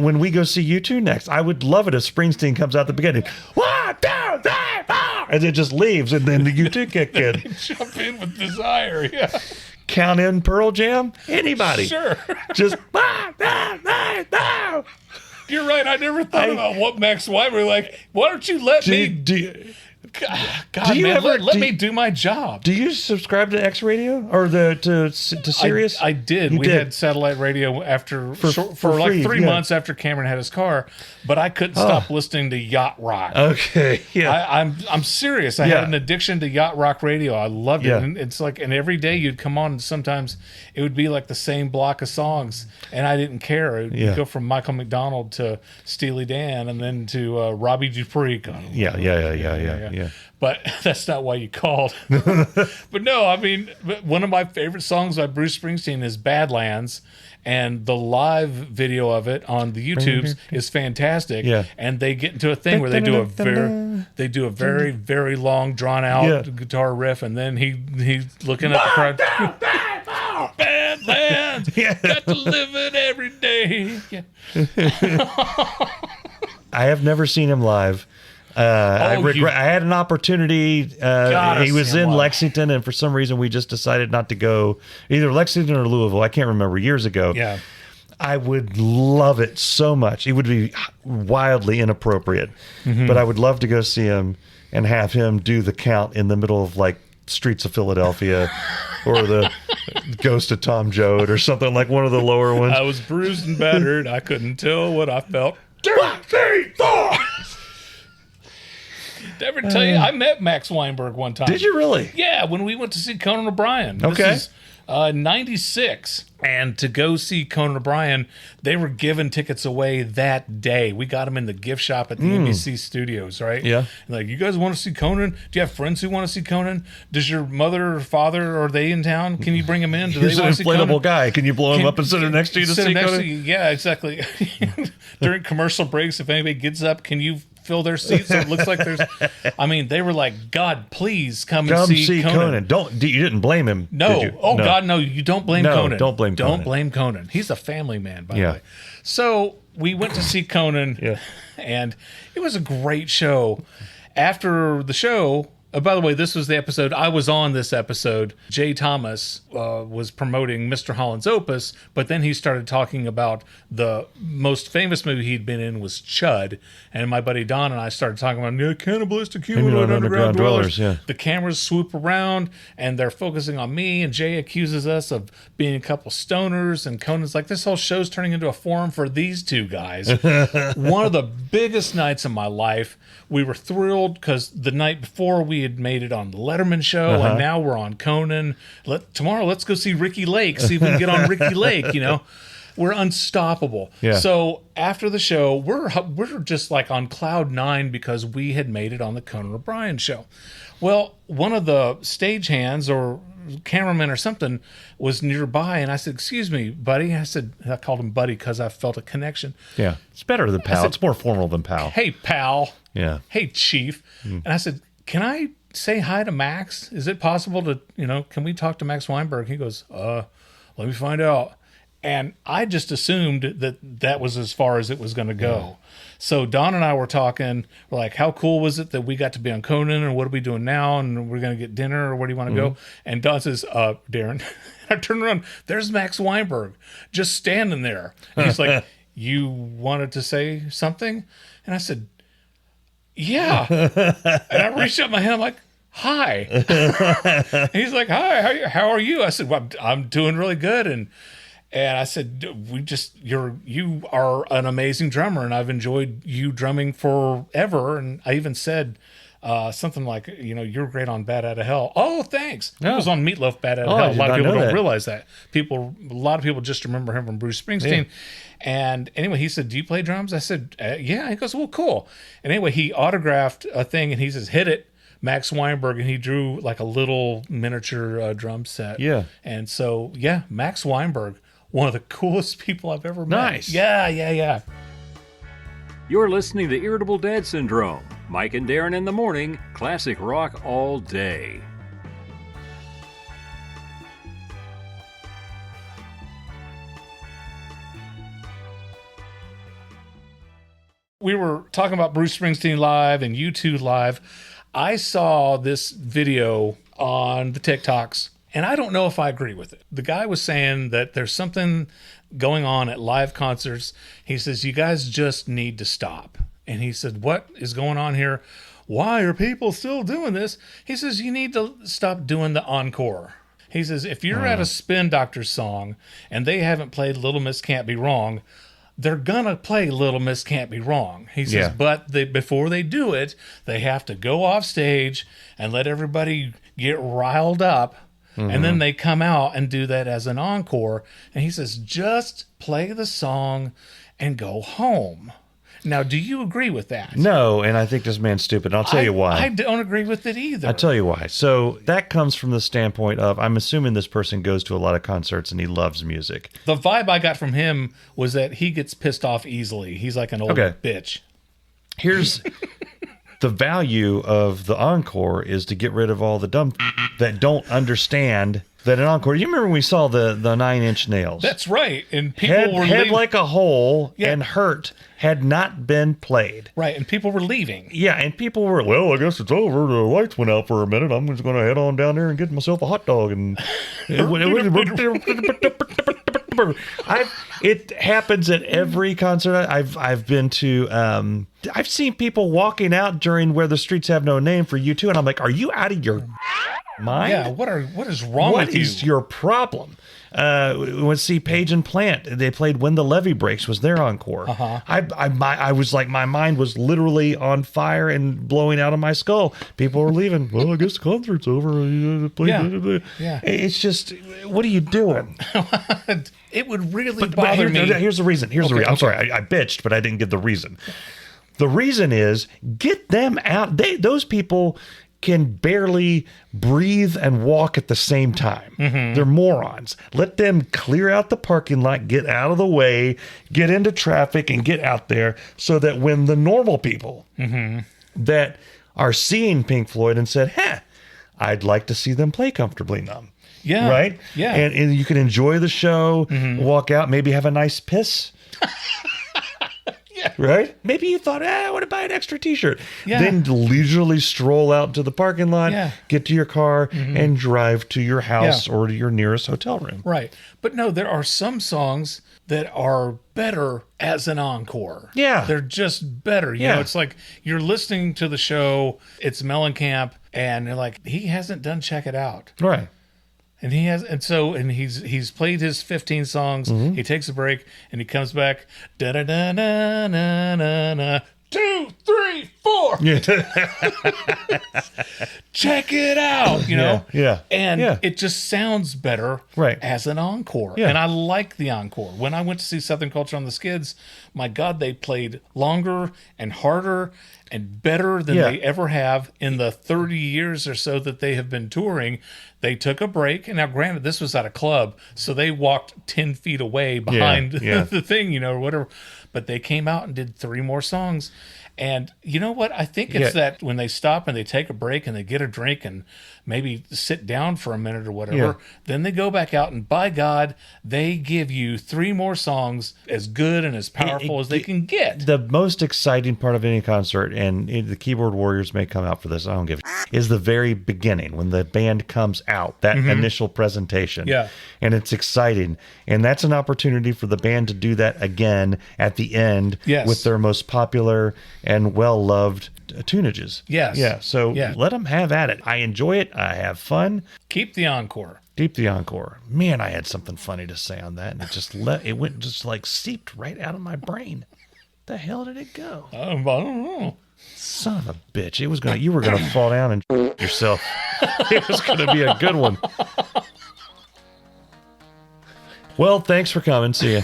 When we go see U2 next, I would love it if Springsteen comes out at the beginning. 1, 2, 3, 4, and it just leaves, and then the U2 kick in. Jump in with desire. Yeah. Count in Pearl Jam. Anybody? Sure. Just. You're right. I never thought about what Max Weimer like. Why don't you let me? God, man, let me do my job. Do you subscribe to X Radio or to Sirius? I did. We had satellite radio after for like free, 3 months after Cameron had his car, but I couldn't stop listening to yacht rock. Okay, yeah, I'm serious. I had an addiction to yacht rock radio. I loved it. And it's like, and every day you'd come on, and sometimes it would be like the same block of songs, and I didn't care. It would go from Michael McDonald to Steely Dan, and then to Robbie Dupree. God, yeah. But that's not why you called. But no, I mean, one of my favorite songs by Bruce Springsteen is Badlands, and the live video of it on the YouTubes is fantastic. Yeah. And they get into a thing where they do a very, very long, drawn out guitar riff, and then he's looking at the crowd. Badlands, got to live it every day. I have never seen him live. I had an opportunity. He was in Lexington, and for some reason we just decided not to go. Either Lexington or Louisville. I can't remember. Years ago. Yeah. I would love it so much. It would be wildly inappropriate, but I would love to go see him and have him do the count in the middle of like Streets of Philadelphia or the Ghost of Tom Joad or something, like one of the lower ones. I was bruised and battered. I couldn't tell what I felt. 2, 3, 4. Did I ever tell you I met Max Weinberg one time? Did you really? Yeah, when we went to see Conan O'Brien. Okay. This is 96. And to go see Conan O'Brien, they were giving tickets away that day. We got them in the gift shop at the NBC studios, right? Yeah. And like, you guys want to see Conan? Do you have friends who want to see Conan? Does your mother or father, are they in town? Can you bring them in? Do He's they an want to see Conan? inflatable guy. Can you blow him up and sit him next to you to see Conan? Yeah, exactly. During commercial breaks, if anybody gets up, can you fill their seats so it looks like there's... I mean, they were like, God, please come and see Conan. You didn't blame him, no. did you? Oh, no. God, no. You don't blame Conan. Don't blame Conan. Don't blame Conan. He's a family man, by the way. So we went to see Conan, and it was a great show. After the show... by the way, this was the episode, I was on this episode. Jay Thomas was promoting Mr. Holland's Opus, but then he started talking about the most famous movie he'd been in was Chud. And my buddy Don and I started talking about cannibalistic humanoid underground dwellers. The cameras swoop around, and they're focusing on me, and Jay accuses us of being a couple stoners, and Conan's like, this whole show's turning into a forum for these two guys. One of the biggest nights of my life. We were thrilled because the night before we had made it on the Letterman show, and now we're on Conan. Tomorrow, let's go see Ricky Lake, see if we can get on Ricky Lake, you know. We're unstoppable. Yeah. So after the show, we're just like on cloud 9 because we had made it on the Conan O'Brien show. Well, one of the stagehands or cameraman or something was nearby, and I said, excuse me, buddy. I called him buddy because I felt a connection. Yeah, it's better than pal. It's more formal than pal. Hey, pal. Yeah. Hey, chief. And I said, can I say hi to Max? Is it possible to, can we talk to Max Weinberg? He goes, let me find out. And I just assumed that was as far as it was going to go. Yeah. So Don and I were talking. We're like, how cool was it that we got to be on Conan, and what are we doing now? And we're going to get dinner, or where do you want to go? And Don says, Darin. I turn around. There's Max Weinberg just standing there. And he's like, you wanted to say something? And I said, yeah. And I reached out my hand. I'm like, hi. And he's like, hi, how are you? I said, well, I'm doing really good. And I said, you are an amazing drummer, and I've enjoyed you drumming forever. And I even said something like, you're great on Bad Outta Hell. Oh, thanks. It was on Meatloaf, Bad Outta Hell. A lot of people don't realize that. A lot of people just remember him from Bruce Springsteen. Yeah. And anyway, he said, do you play drums? I said, yeah. He goes, well, cool. And anyway, he autographed a thing, and he says, hit it. Max Weinberg, and he drew like a little miniature drum set. Yeah. And so, Max Weinberg, one of the coolest people I've ever met. Nice. Yeah. You're listening to Irritable Dad Syndrome. Mike and Darin in the morning, classic rock all day. We were talking about Bruce Springsteen live and U2 live. I saw this video on the TikToks, and I don't know if I agree with it. The guy was saying that there's something going on at live concerts. He says, you guys just need to stop. And he said, what is going on here? why are people still doing this? He says, you need to stop doing the encore. He says, if you're at a Spin Doctors song and they haven't played Little Miss Can't Be Wrong, they're gonna play Little Miss Can't Be Wrong. He says, but before they do it, they have to go off stage and let everybody get riled up. And then they come out and do that as an encore. And he says, just play the song and go home. Now, do you agree with that? No, and I think this man's stupid. I'll tell you why. I don't agree with it either. I'll tell you why. So that comes from the standpoint of, I'm assuming this person goes to a lot of concerts and he loves music. The vibe I got from him was that he gets pissed off easily. He's like an old bitch. Here's the value of the encore is to get rid of all the dumb that don't understand that an encore. You remember when we saw the 9-inch nails? That's right. And people were head like a hole and hurt had not been played. Right, and people were leaving. Yeah, and people were, well, I guess it's over. The lights went out for a minute. I'm just going to head on down there and get myself a hot dog. And it happens at every concert I've been to. I've seen people walking out during Where the Streets Have No Name for U2, and I'm like, are you out of your mind? Yeah, what is wrong with you? What is your problem? Let's see, Page and Plant. They played When the Levee Breaks was their encore. I was like, my mind was literally on fire and blowing out of my skull. People were leaving. Well, I guess the concert's over. Yeah. It's just, what are you doing? It would really bother me. Here's the reason. I'm sorry, I bitched, but I didn't give the reason. The reason is, get them out. Those people can barely breathe and walk at the same time. They're morons. Let them clear out the parking lot, get out of the way, get into traffic, and get out there so that when the normal people that are seeing Pink Floyd and said, I'd like to see them play Comfortably Numb. Yeah. Right? Yeah. And you can enjoy the show, walk out, maybe have a nice piss. Right? Maybe you thought, I want to buy an extra t-shirt. Then leisurely stroll out to the parking lot, get to your car, and drive to your house or to your nearest hotel room. Right. But no, there are some songs that are better as an encore. Yeah. They're just better. You know, it's like you're listening to the show, it's Mellencamp, and you're like, he hasn't done Check It Out. Right. And he's played his 15 songs. He takes a break and he comes back. Da da da da da da da. 2, 3, 4. Check it out. You know. Yeah. And it just sounds better as an encore. Yeah. And I like the encore. When I went to see Southern Culture on the Skids, my God, they played longer and harder and better than they ever have in the 30 years or so that they have been touring. They took a break. And now, granted, this was at a club, so they walked 10 feet away behind the thing, or whatever. But they came out and did 3 more songs. And you know what? I think it's that when they stop and they take a break and they get a drink and maybe sit down for a minute or whatever, then they go back out and, by God, they give you 3 more songs as good and as powerful as they can get. The most exciting part of any concert, and the keyboard warriors may come out for this, I don't give a is the very beginning when the band comes out, that initial presentation. Yeah. And it's exciting. And that's an opportunity for the band to do that again at the end with their most popular and well-loved tunages. Yes. Yeah. So let them have at it. I enjoy it. I have fun. Keep the encore. Keep the encore. Man, I had something funny to say on that, and it went just like seeped right out of my brain. The hell did it go? I don't know. Son of a bitch! You were gonna fall down and yourself. It was gonna be a good one. Well, thanks for coming. See ya.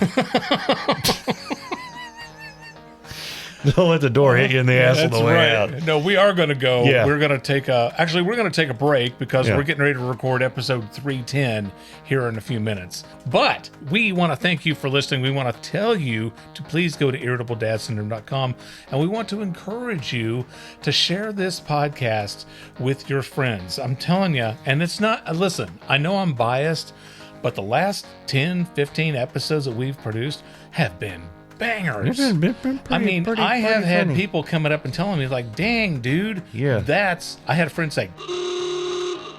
Don't let the door hit you in the ass on the way out. No, we are going to go. Yeah. We're going to take a break because we're getting ready to record episode 310 here in a few minutes. But we want to thank you for listening. We want to tell you to please go to irritabledadsyndrome.com, and we want to encourage you to share this podcast with your friends. I'm telling you, and it's not, listen, I know I'm biased, but the last 10, 15 episodes that we've produced have been bangers. I have had people coming up and telling me, like, dang, dude, I had a friend say,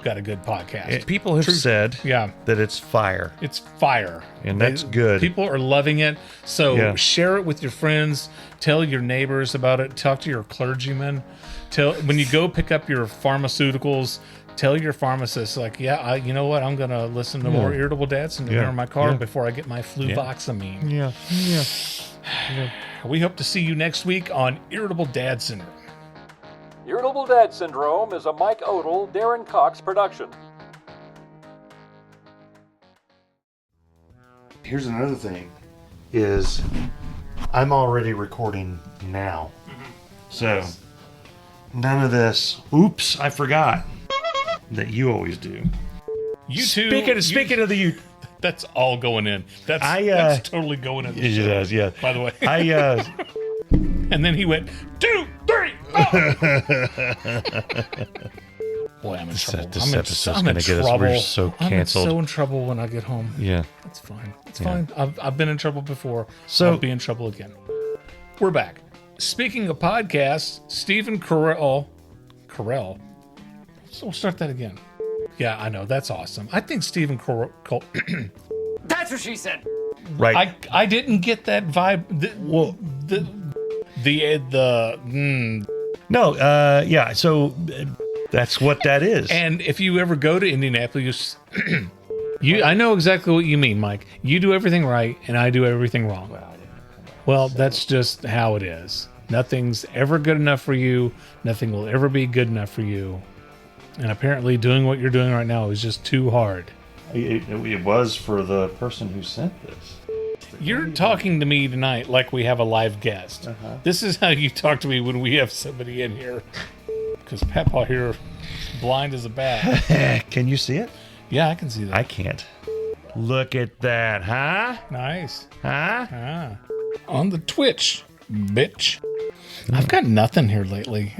got a good podcast. People have said that it's fire. It's fire. And that's good. People are loving it. So share it with your friends. Tell your neighbors about it. Talk to your clergyman. When you go pick up your pharmaceuticals, tell your pharmacist, like, you know what? I'm going to listen to more Irritable Dad Syndrome here in my car before I get my fluvoxamine. Yeah. We hope to see you next week on Irritable Dad Syndrome. Irritable Dad Syndrome is a Mike Odell, Darin Cox production. Here's another thing, is I'm already recording now. So none of this, oops, I forgot, that you always do. YouTube. Speaking of the you, that's all going in. That's totally going in. It does, yeah. By the way, and then he went 2, 3, 4. Boy, I'm in trouble. This episode's going to get us. We're so canceled. I'm so in trouble when I get home. Yeah, that's fine. It's fine. I've been in trouble before. So I'll be in trouble again. We're back. Speaking of podcasts, Stephen Carell. So we'll start that again. Yeah, I know. That's awesome. I think Stephen Carell. That's what she said. Right. I didn't get that vibe. No. Yeah. So that's what that is. And if you ever go to Indianapolis, I know exactly what you mean, Mike. You do everything right, and I do everything wrong. Well, that's just how it is. Nothing's ever good enough for you. Nothing will ever be good enough for you. And apparently doing what you're doing right now is just too hard. It was for the person who sent this. You're talking to me tonight like we have a live guest. This is how you talk to me when we have somebody in here. Because Papa here, blind as a bat. Can you see it? Yeah, I can see that. I can't. Look at that, huh? Nice. Huh? On the Twitch, bitch. I've got nothing here lately.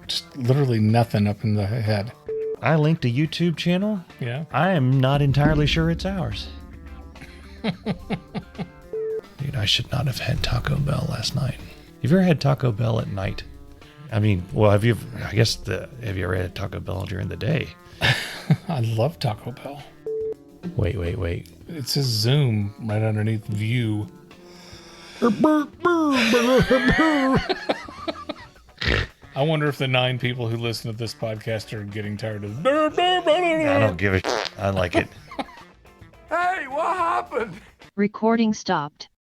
Just literally nothing up in the head. I linked a YouTube channel. Yeah. I am not entirely sure it's ours. Dude, I should not have had Taco Bell last night. Have you ever had Taco Bell at night? I mean, well, have you ever had Taco Bell during the day? I love Taco Bell. Wait. It says Zoom right underneath view. I wonder if the 9 people who listen to this podcast are getting tired of. I don't give a shit. I like it. Hey, what happened? Recording stopped.